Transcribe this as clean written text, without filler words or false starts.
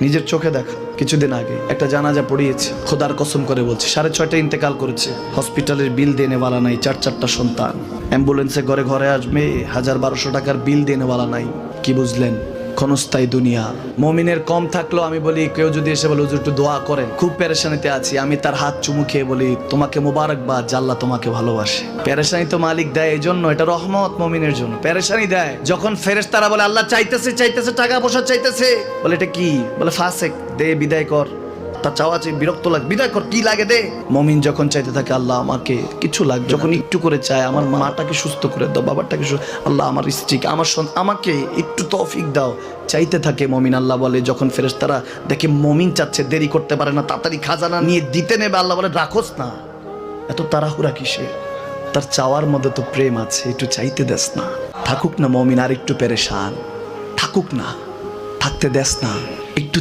নিজের চোখে দেখা কিছুদিন আগে একটা জানাজা পড়িয়েছে, খোদার কসম করে বলছে 6:30 ইন্তেকাল করেছে। হসপিটালের বিল দেনেওয়ালা নাই, 4 সন্তান, অ্যাম্বুলেন্সে ঘরে ঘরে আসবে, 1000-1200 টাকার বিল দেনেওয়ালা নাই। কি বুঝলেন? ক্ষণস্থায়ী দুনিয়া। মুমিনের কম থাকলেও আমি বলি, কেউ যদি এসে বলে হুজুর একটু দোয়া করেন, খুব পেরেশানিতে আছি, আমি তার হাত চুমু খেয়ে বলি তোমাকে মোবারকবাদ, আল্লাহ তোমাকে ভালোবাসে। পেরেশানি তো মালিক দেয়, এই জন্য এটা রহমত মুমিনের জন্য। পেরেশানি দেয় যখন ফেরেশতারা বলে আল্লাহ চাইতেছে টাকা পয়সা চাইতেছে, বলে এটা কি? বলে ফাসেক, দে বিদায় কর। তার চাওয়া চাই, বিরক্ত লাগে, বিদায় কর, কি লাগে দে। মুমিন যখন চাইতে থাকে আল্লাহ আমাকে কিছু লাগবে, যখন একটু করে চায় আমার মাটাকে সুস্থ করে দাও, বাবাটাকে আল্লাহ আমার স্ত্রীকে, আমার আমাকে একটু তৌফিক দাও, চাইতে থাকে মুমিন। আল্লাহ বলে যখন ফেরেশতারা দেখে মুমিন চাচ্ছে, দেরি করতে পারে না, তাড়াতাড়ি খাজানা নিয়ে দিতে নেবে, আল্লাহ বলে রাখোস না, এত তাড়াহুড়া কিসে? তার চাওয়ার মধ্যে তো প্রেম আছে, একটু চাইতে দেস না। থাকুক না মুমিন আর একটু পেরেশান, থাকুক না, থাকতে দেস না, একটু